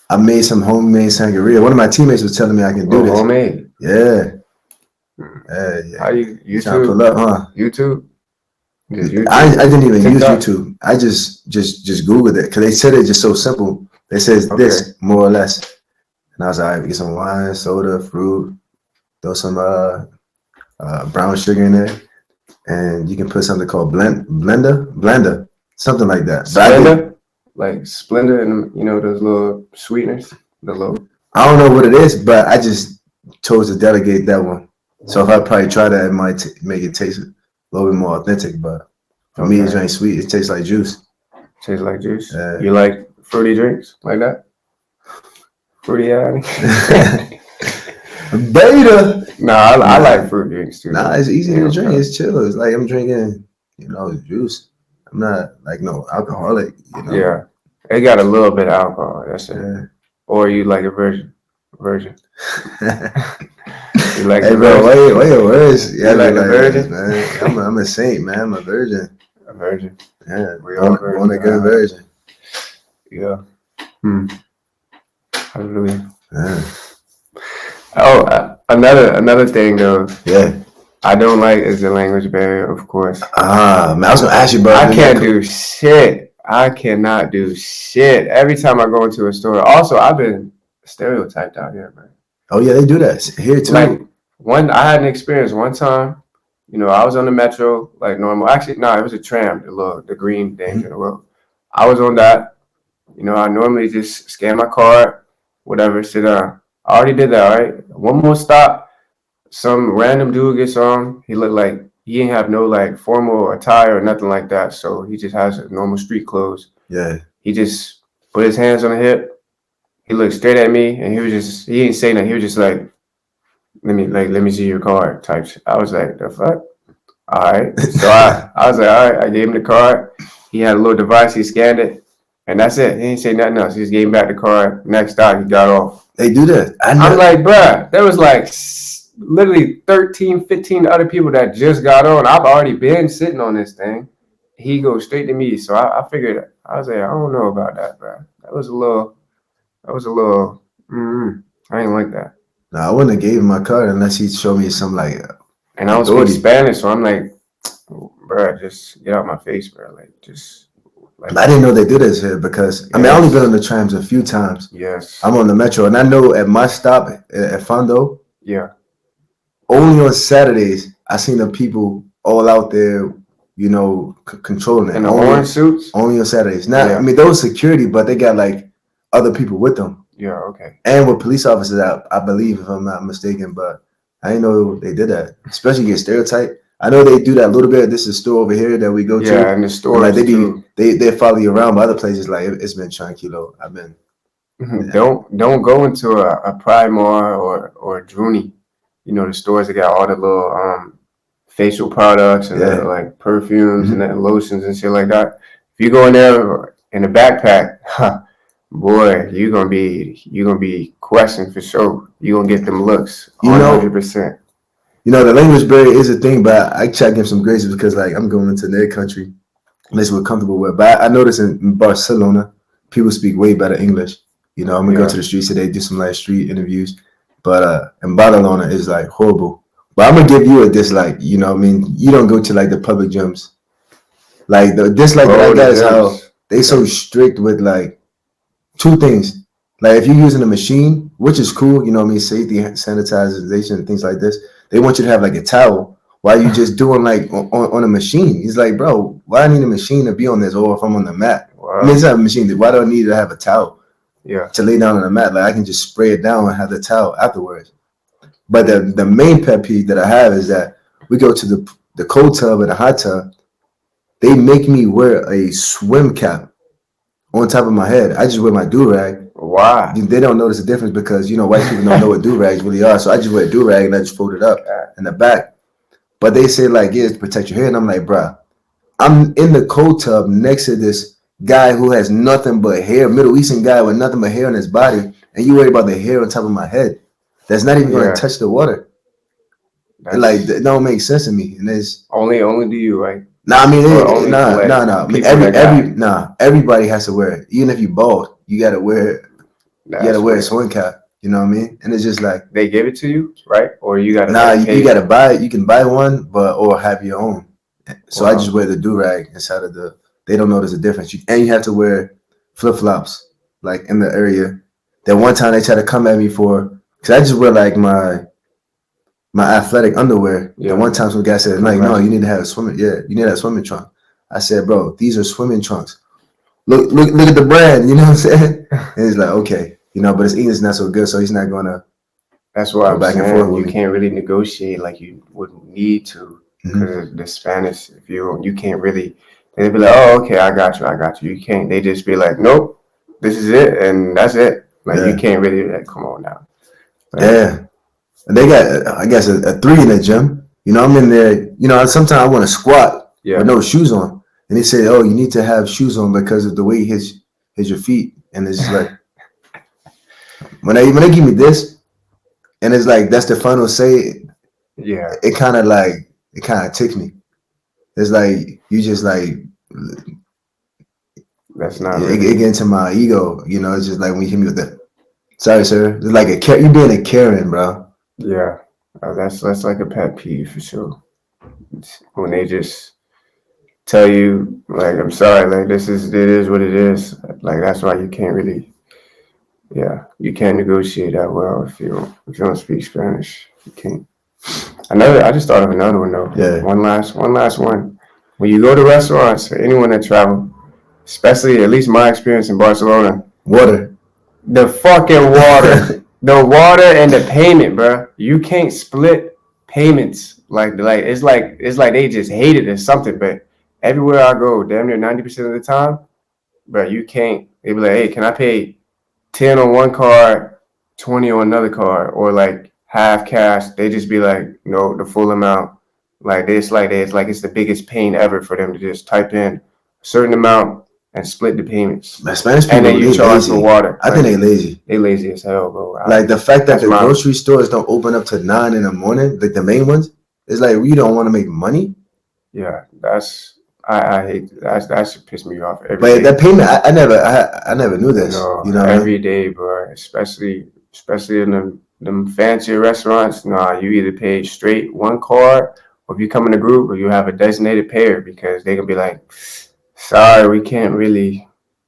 Speaker 1: I made some homemade sangria. One of my teammates was telling me I can do this.
Speaker 2: Homemade?
Speaker 1: Yeah.
Speaker 2: How you
Speaker 1: trying to pull up, huh?
Speaker 2: YouTube?
Speaker 1: I didn't even use YouTube. I just Googled it because they said it's just so simple. It says this more or less. And I was like, all right, get some wine, soda, fruit, throw some brown sugar in there, and you can put something called blender, something like that. But
Speaker 2: Splenda, like Splenda, and those little sweeteners, the little.
Speaker 1: I don't know what it is, but I just chose to delegate that one. So if I probably try that, it might make it taste a little bit more authentic. But for me, it ain't sweet. It tastes like juice.
Speaker 2: Tastes like juice. You like fruity drinks like that? Fruity
Speaker 1: Beta.
Speaker 2: No, I like fruit drinks too.
Speaker 1: Nah, it's easy to drink. It's chill. It's like I'm drinking, juice. I'm not like no alcoholic.
Speaker 2: Yeah, it got a little bit of alcohol. That's it. Yeah. Or you like a virgin? You like
Speaker 1: hey, bro, wait your words.
Speaker 2: Yeah, you like a virgin,
Speaker 1: man. I'm a saint, man. I'm a virgin.
Speaker 2: A virgin.
Speaker 1: Yeah, born a good virgin.
Speaker 2: Yeah. Hallelujah.
Speaker 1: Yeah.
Speaker 2: Oh, another thing though.
Speaker 1: Yeah.
Speaker 2: I don't like is the language barrier, of course.
Speaker 1: Man, I was gonna ask you, bro.
Speaker 2: I can't do shit. I cannot do shit. Every time I go into a store. Also, I've been stereotyped out here, man.
Speaker 1: Oh yeah, they do that here too.
Speaker 2: Like I had an experience one time. I was on the metro like normal. Actually, no, it was a tram, the green thing in the road. I was on that. I normally just scan my card, whatever, sit down. I already did that, right? One more stop, some random dude gets on. He looked like he didn't have no like formal attire or nothing like that. So he just has normal street clothes.
Speaker 1: Yeah.
Speaker 2: He just put his hands on the hip. He looked straight at me and he didn't say nothing. He was just like, let me see your card type shit. I was like, the fuck? All right. So I was like, all right, I gave him the card. He had a little device, he scanned it. And that's it. He didn't say nothing else. He just gave me back the card. Next stop, he got off.
Speaker 1: They do that.
Speaker 2: I'm like, bruh, there was like literally 13, 15 other people that just got on. I've already been sitting on this thing. He goes straight to me. So I figured, I was like, I don't know about that, bruh. That was a little, I ain't like that.
Speaker 1: No, I wouldn't have gave him my card unless he showed me something like.
Speaker 2: And I don't speak Spanish, so I'm like, bruh, just get out my face, bruh. Like, just.
Speaker 1: Like, I didn't know they do this here because I only been on the trams a few times.
Speaker 2: Yes.
Speaker 1: I'm on the metro, and I know at my stop at Fondo.
Speaker 2: Yeah.
Speaker 1: Only on Saturdays I seen the people all out there, controlling it.
Speaker 2: In the orange suits.
Speaker 1: Only on Saturdays. Now, I mean, those security, but they got like other people with them.
Speaker 2: Yeah. Okay.
Speaker 1: And with police officers, I believe, if I'm not mistaken, but I didn't know they did that. Especially get stereotyped. I know they do that a little bit. This is a store over here that we go to.
Speaker 2: Yeah, and the store
Speaker 1: like they follow you around. But other places, like it's been tranquilo. I've been.
Speaker 2: Yeah. Don't go into a Primar or Druni. The stores that got all the little facial products and like perfumes and lotions and shit like that. If you go in there in a backpack, boy, you're gonna be questioned for sure. You're gonna get them looks 100%.
Speaker 1: The language barrier is a thing, but I try to give some graces because, like, I'm going into their country, and that's what we're comfortable with. But I noticed in Barcelona, people speak way better English. I'm gonna go to the streets today, do some like street interviews. But in Barcelona, it's like horrible. But I'm gonna give you a dislike. You don't go to like the public gyms. Like the dislike that I got is how they so strict with like two things. Like if you're using a machine, which is cool, safety, sanitization, and things like this. They want you to have like a towel while you just doing like on a machine. He's like, bro, why I need a machine to be on this, or if I'm on the mat? Wow. I mean, it's not a machine. Why do I need to have a towel?
Speaker 2: Yeah.
Speaker 1: To lay down on the mat, like I can just spray it down and have the towel afterwards. But the main pet peeve that I have is that we go to the cold tub and the hot tub. They make me wear a swim cap on top of my head. I just wear my do-rag.
Speaker 2: Why?
Speaker 1: They don't notice the difference because, white people don't know what do-rags really are. So I just wear a do-rag and I just fold it up in the back. But they say like, yeah, it's to protect your hair. And I'm like, bruh, I'm in the cold tub next to this guy who has nothing but hair, Middle Eastern guy with nothing but hair on his body. And you worry about the hair on top of my head. That's not even going to touch the water. Like, it don't make sense to me. And it's
Speaker 2: only do you, right?
Speaker 1: Nah, I mean, everybody has to wear it. Even if you bald, you got to wear it. You gotta wear a swim cap, you know what I mean? And it's just like
Speaker 2: they give it to you, right? Or you gotta
Speaker 1: you gotta buy it. You can buy one, or have your own. So I just wear the do-rag inside of they don't notice the difference. And you have to wear flip-flops like in the area Then one time they tried to come at me for, because I just wear like my athletic underwear. Yeah. And one time some guy said, like, no, you need to have a swimming. Yeah, you need to have a swimming trunk. I said, bro, these are swimming trunks. Look at the brand. You know what I'm saying? And he's like, okay, you know, but his English is not so good, so he's not gonna.
Speaker 2: That's why I'm saying you can't really negotiate like you would need to because the Spanish. If you can't really, they'd be like, oh, okay, I got you. You can't. They just be like, nope, this is it, and that's it. Like you can't really like, come on now. Like,
Speaker 1: yeah. They got, I guess, a 3 in the gym. You know, I'm in there. You know, sometimes I want to squat with no shoes on, and they say, "Oh, you need to have shoes on because of the way it hits your feet." And it's just like when they give me this, and it's like that's the final say.
Speaker 2: Yeah,
Speaker 1: it kind of ticks me. It's like you just like
Speaker 2: that's not.
Speaker 1: It get into my ego. You know, it's just like when you hit me with that. Sorry, sir. It's like you being a Karen, bro.
Speaker 2: Yeah, that's like a pet peeve for sure. It's when they just tell you like, I'm sorry, like it is what it is. Like that's why you can't really, you can't negotiate that well if you don't speak Spanish. You can't. I just thought of another one though.
Speaker 1: Yeah.
Speaker 2: One last one. When you go to restaurants, or anyone that travel, especially at least my experience in Barcelona,
Speaker 1: water.
Speaker 2: The fucking water. The water and the payment, bro. You can't split payments. Like it's like they just hate it or something. But everywhere I go, damn near 90% of the time, bro, you can't. They be like, hey, can I pay 10 on one card, 20 on another card, or like half cash? They just be like, no, the full amount. Like it's like it's the biggest pain ever for them to just type in a certain amount and split the payments.
Speaker 1: Man, Spanish people,
Speaker 2: and then you charge
Speaker 1: lazy.
Speaker 2: for water.
Speaker 1: I think they lazy.
Speaker 2: They lazy as hell, bro.
Speaker 1: Like the fact that the grocery stores don't open up to 9 in the morning, like the main ones, it's like we don't want to make money.
Speaker 2: Yeah, I hate that should piss me off.
Speaker 1: But that payment, I never knew this.
Speaker 2: No,
Speaker 1: you know,
Speaker 2: every day, bro. Especially in them fancier restaurants. Nah, you either pay straight one card, or if you come in a group, or you have a designated payer because they can be like, sorry, we can't really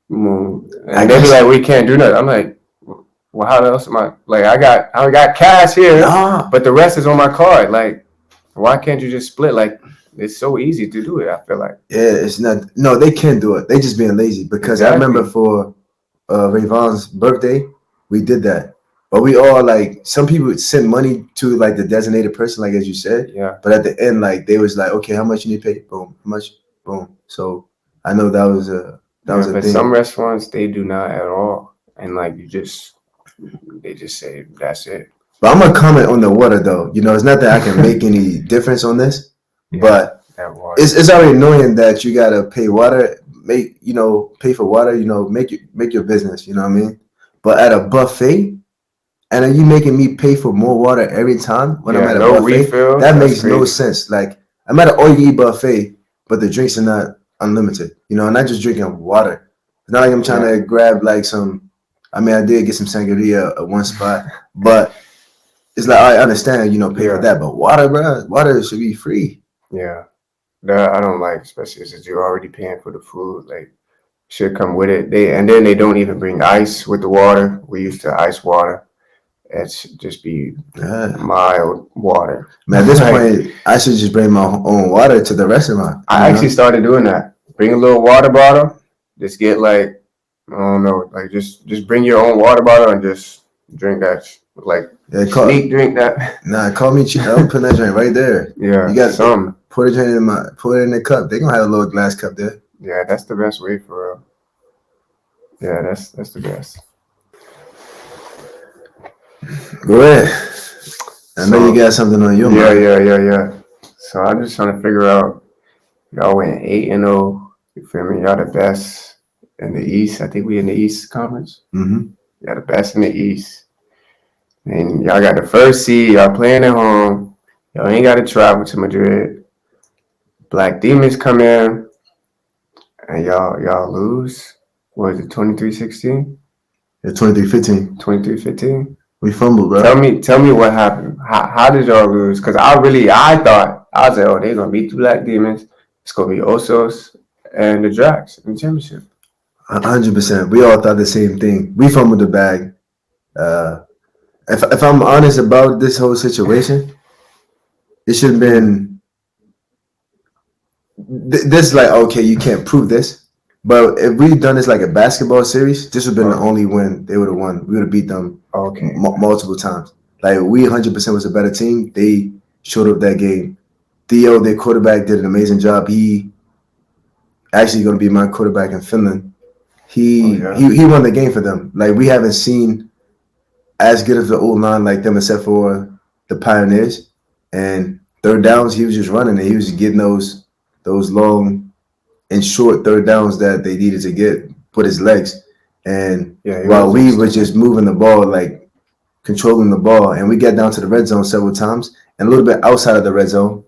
Speaker 2: move. And they be like, we can't do nothing. I'm like, well, how else am I? Like, I got cash here, but the rest is on my card. Like, why can't you just split? Like, it's so easy to do it. I feel like.
Speaker 1: Yeah, it's not. No, they can do it. They just being lazy because I remember for Rayvon's birthday, we did that. But we all like some people would send money to like the designated person, like as you said.
Speaker 2: Yeah.
Speaker 1: But at the end, like they was like, okay, how much you need to pay? Boom, how much? Boom. So I know that was a thing.
Speaker 2: But some restaurants they do not at all, and like they just say that's it.
Speaker 1: But I'm gonna comment on the water though. You know, it's not that I can make any difference on this, but it's already annoying that you gotta pay water, pay for water. You know, make your business. You know what I mean? But at a buffet, and are you making me pay for more water every time when I'm at a buffet? Refill, that makes no sense. Like I'm at an all-you-eat buffet, but the drinks are not unlimited. You know, and I'm just drinking water. It's not like I'm trying to grab like some. I mean, I did get some sangria at one spot, but it's like I understand, pay for that, but water, bro, water should be free.
Speaker 2: Yeah, that I don't like, especially since you're already paying for the food. Like, should come with it. Then they don't even bring ice with the water. We used to ice water. It should just be mild water.
Speaker 1: Man, at this point, I should just bring my own water to the restaurant.
Speaker 2: I actually started doing that. Bring a little water bottle. Just get like. I don't know, like just bring your own water bottle and just drink that. Like drink that.
Speaker 1: Nah, call me cheap. I'm putting that drink right there.
Speaker 2: Yeah,
Speaker 1: you got some. Put it in the cup. They gonna have a little glass cup there.
Speaker 2: Yeah, that's the best way for real. Yeah, that's the best.
Speaker 1: Go ahead. I know you got something on your mind.
Speaker 2: Yeah. So I'm just trying to figure out. Y'all went 8-0. You feel me? Y'all the best. In the East, I think we in the East Conference.
Speaker 1: Mm-hmm.
Speaker 2: Y'all the best in the East. And y'all got the first seed. Y'all playing at home. Y'all ain't got to travel to Madrid. Black Demons come in. And y'all lose. What is it, 23-16?
Speaker 1: Yeah, 23-15.
Speaker 2: 23-15?
Speaker 1: We fumbled, bro.
Speaker 2: Tell me what happened. How did y'all lose? Because I thought, I was like, oh, they're going to beat the Black Demons. It's going to be Osos and the Dracs in the championship.
Speaker 1: 100%. We all thought the same thing. We fumbled the bag. Uh, if I'm honest about this whole situation, it should have been this. Like, okay, you can't prove this, but if we'd done this like a basketball series, this would have been the only win they would have won. We would have beat them multiple times. Like we 100% was a better team. They showed up that game. Theo, their quarterback, did an amazing job. He actually going to be my quarterback in Finland. He won the game for them. Like we haven't seen as good of the old line like them except for the Pioneers. And third downs, he was just running and he was getting those long and short third downs that they needed to get with his legs. And while we were just moving the ball, like controlling the ball, and we got down to the red zone several times and a little bit outside of the red zone,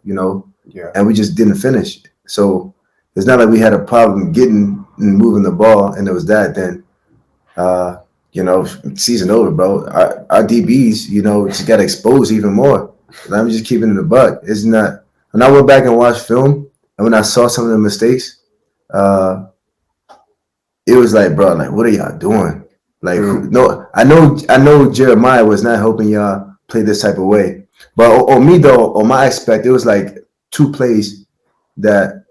Speaker 1: and we just didn't finish. So it's not like we had a problem getting and moving the ball, and it was that. Then, season over, bro. Our DBs, just got exposed even more. I'm just keeping it a buck. It's not. When I went back and watched film, and when I saw some of the mistakes, it was like, bro, like, what are y'all doing? Like, no, I know Jeremiah was not helping y'all play this type of way. But on me though, on my aspect, it was like two plays that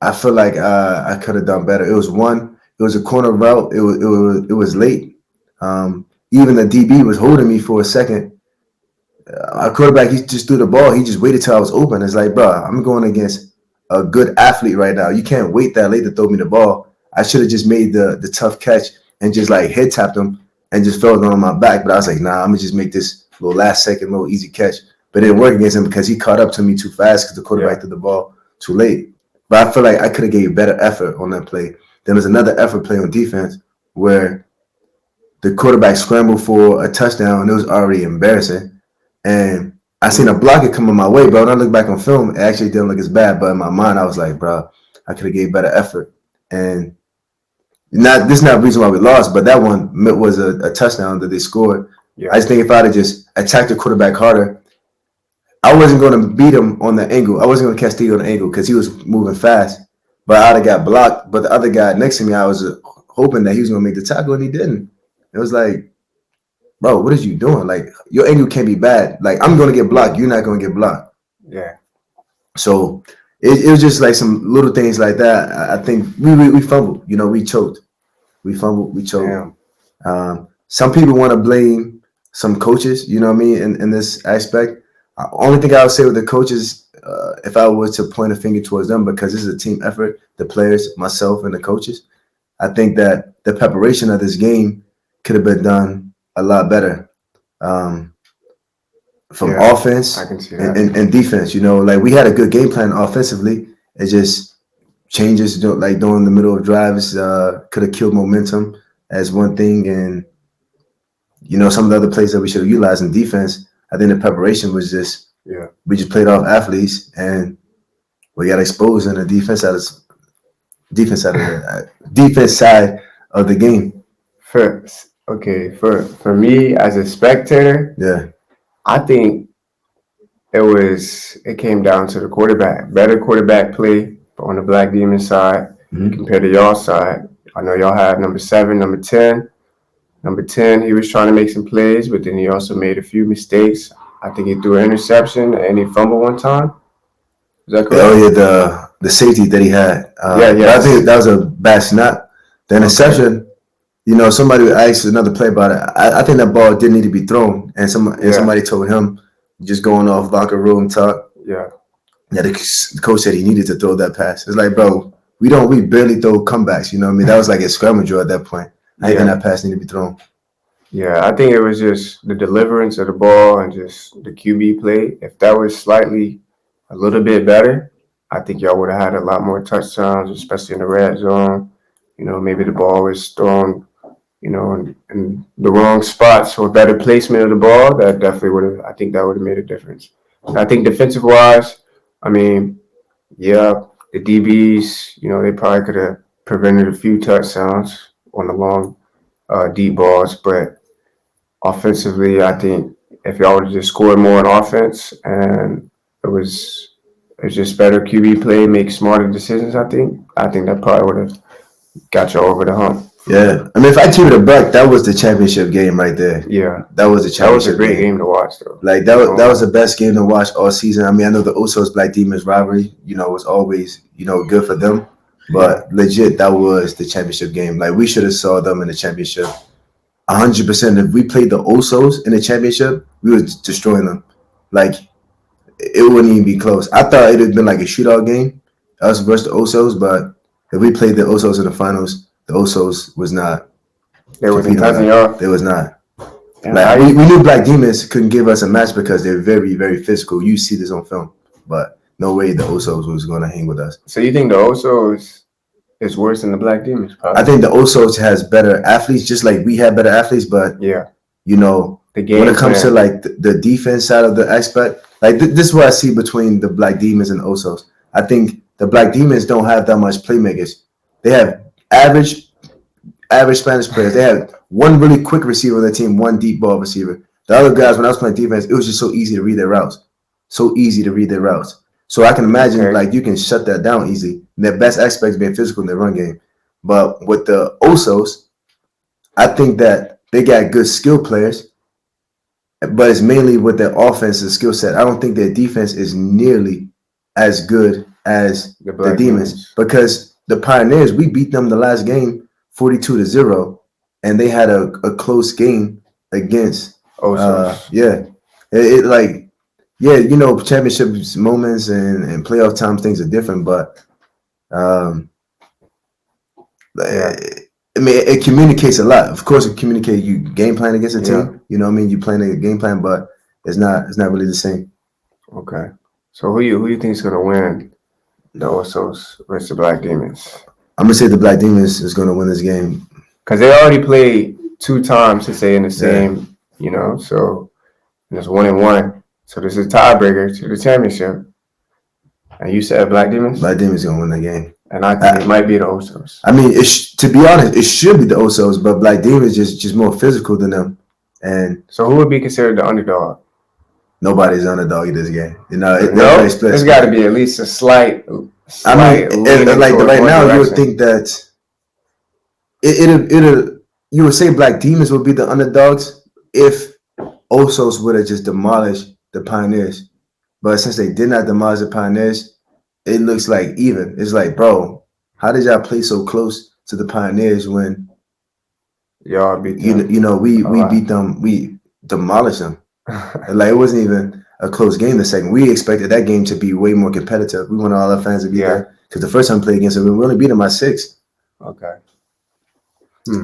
Speaker 1: I feel like I could have done better. It was one. It was a corner route. It was late. Even the DB was holding me for a second. Our quarterback, he just threw the ball. He just waited till I was open. It's like, bro, I'm going against a good athlete right now. You can't wait that late to throw me the ball. I should have just made the tough catch and just like head tapped him and just fell down on my back. But I was like, nah, I'm gonna just make this little last second, little easy catch. But it didn't work against him because he caught up to me too fast because the quarterback threw the ball too late. But I feel like I could have gave better effort on that play. Then there's another effort play on defense where the quarterback scrambled for a touchdown and it was already embarrassing. And I seen a blocker come on my way, bro. When I look back on film, it actually didn't look as bad. But in my mind, I was like, bro, I could have gave better effort. And this is not the reason why we lost, but that one was a touchdown that they scored. I just think if I'd have just attacked the quarterback harder, I wasn't going to beat him on the angle. I wasn't going to catch Theo on the angle because he was moving fast. But I'd have got blocked. But the other guy next to me, I was hoping that he was going to make the tackle, and he didn't. It was like, bro, what is you doing? Like, your angle can't be bad. Like, I'm going to get blocked. You're not going to get blocked.
Speaker 2: Yeah.
Speaker 1: So it was just like some little things like that. I think we fumbled. We choked. We fumbled. We choked. Some people want to blame some coaches, you know what I mean, in this aspect. Only thing I would say with the coaches, if I was to point a finger towards them, because this is a team effort, the players, myself, and the coaches, I think that the preparation of this game could have been done a lot better. From offense and defense, like we had a good game plan offensively. It just changes, like during the middle of drives, could have killed momentum as one thing. And, some of the other plays that we should have utilized in defense, I think the preparation was just, we just played off athletes and we got exposed in the defense side of the game.
Speaker 2: For me as a spectator, I think it came down to the quarterback. Better quarterback play on the Black Demon side compared to y'all side. I know y'all had number 7, number 10. Number 10, he was trying to make some plays, but then he also made a few mistakes. I think he threw an interception and he fumbled one time. Is that correct?
Speaker 1: Oh, yeah, the safety that he had. I think that was a bad snap. The interception, somebody asked another play about it. I think that ball didn't need to be thrown, and somebody told him, just going off locker room talk.
Speaker 2: Yeah,
Speaker 1: the coach said he needed to throw that pass. It's like, bro, we barely throw comebacks. You know what I mean? That was like a scramble at that point. I think that pass needed to be thrown.
Speaker 2: Yeah, I think it was just the deliverance of the ball and just the QB play. If that was slightly a little bit better, I think y'all would have had a lot more touchdowns, especially in the red zone. Maybe the ball was thrown, in the wrong spots or better placement of the ball. That definitely would have, I think that would have made a difference. I think defensive wise, the DBs, they probably could have prevented a few touchdowns on the long, deep balls. But offensively, I think if y'all would have just scored more on offense and it's just better QB play, make smarter decisions, I think that probably would have got you over the hump.
Speaker 1: Yeah, I mean, if I keep it a buck, that was the championship game right there.
Speaker 2: Yeah,
Speaker 1: that was the championship.
Speaker 2: That was a great game to watch, though.
Speaker 1: Like that was the best game to watch all season. I mean, I know the Usos Black Demons rivalry, was always good for them, but legit, that was the championship game. Like we should have saw them in the championship. 100%. If we played the Usos in the championship, we were destroying them. Like it wouldn't even be close. I thought it'd been like a shootout game, us versus the Usos, but if we played the Usos in the finals, the Usos was not.
Speaker 2: They wasn't touching y'all.
Speaker 1: They was not.
Speaker 2: Yeah,
Speaker 1: like we knew Black Demons couldn't give us a match because they're very, very physical. You see this on film, but no way the Usos was going to hang with us.
Speaker 2: So you think the Usos is worse than the Black Demons? Probably.
Speaker 1: I think the Usos has better athletes, just like we had better athletes. But
Speaker 2: the
Speaker 1: game when it comes to like the defense side of the aspect, like this is what I see between the Black Demons and the Usos. I think the Black Demons don't have that much playmakers. They have average Spanish players. They have one really quick receiver on the team, one deep ball receiver. The other guys, when I was playing defense, it was just so easy to read their routes. So I can imagine like you can shut that down easy. And their best aspect is being physical in their run game. But with the Usos, I think that they got good skill players, but it's mainly with their offensive skill set. I don't think their defense is nearly as good as the Demons because the Pioneers, we beat them the last game 42-0, and they had a close game against championship moments and playoff times, things are different, but I mean, it communicates a lot. Of course, it communicates you game plan against a team. You know what I mean? You playing a game plan, but it's not really the same.
Speaker 2: Okay. So who you think is gonna win the Usos versus the Black Demons?
Speaker 1: I'm gonna say the Black Demons is gonna win this game.
Speaker 2: Because they already played 2 times to stay in the same, so it's 1-1. So this is a tiebreaker to the championship. And you said Black Demons?
Speaker 1: Black Demons gonna win that game.
Speaker 2: And I think it might be the Usos.
Speaker 1: I mean, to be honest, it should be the Usos, but Black Demons just more physical than them. And
Speaker 2: so who would be considered the underdog?
Speaker 1: Nobody's underdog in this game.
Speaker 2: There's got to be at least a slight.
Speaker 1: I mean, like right now, you would think that you would say Black Demons would be the underdogs if Usos would have just demolished the Pioneers. But since they did not demolish the Pioneers, it looks like even. It's like, bro, how did y'all play so close to the Pioneers when
Speaker 2: y'all beat them?
Speaker 1: We beat them, we demolished them. Like it wasn't even a close game the second. We expected that game to be way more competitive. We wanted all our fans to be there because the first time we played against them, we only beat them by 6.
Speaker 2: Okay.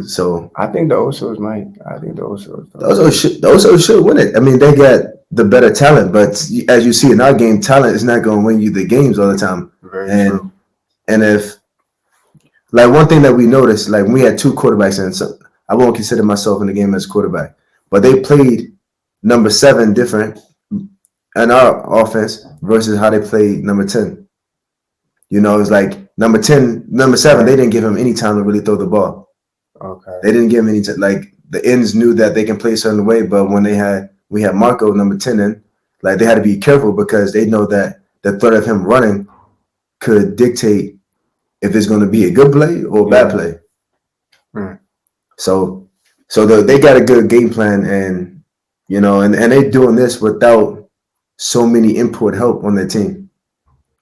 Speaker 1: So
Speaker 2: I think the Usos might. I think the Usos.
Speaker 1: The Usos should win it. I mean, they got the better talent, but as you see in our game, talent is not going to win you the games all the time.
Speaker 2: Very true.
Speaker 1: And if like one thing that we noticed, like we had 2 quarterbacks, and so I won't consider myself in the game as quarterback, but they played number 7 different in our offense versus how they played number 10. It's like number 10, number 7, they didn't give him any time to really throw the ball.
Speaker 2: Okay.
Speaker 1: They didn't give him any time. Like the ends knew that they can play a certain way, but when we had Marco number 10 in, like they had to be careful because they know that the threat of him running could dictate if it's going to be a good play or a bad play. So they got a good game plan, and and they doing this without so many import help on their team.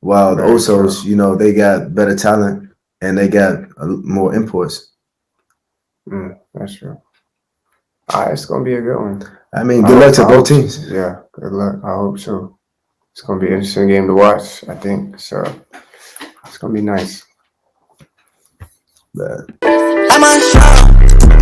Speaker 1: While the Usos, they got better talent and they got more imports.
Speaker 2: That's true. All right, it's gonna be a good one.
Speaker 1: I mean, good luck to both teams.
Speaker 2: Yeah, good luck. I hope so. It's gonna be an interesting game to watch, I think. So it's gonna be nice.
Speaker 1: I'm unsure.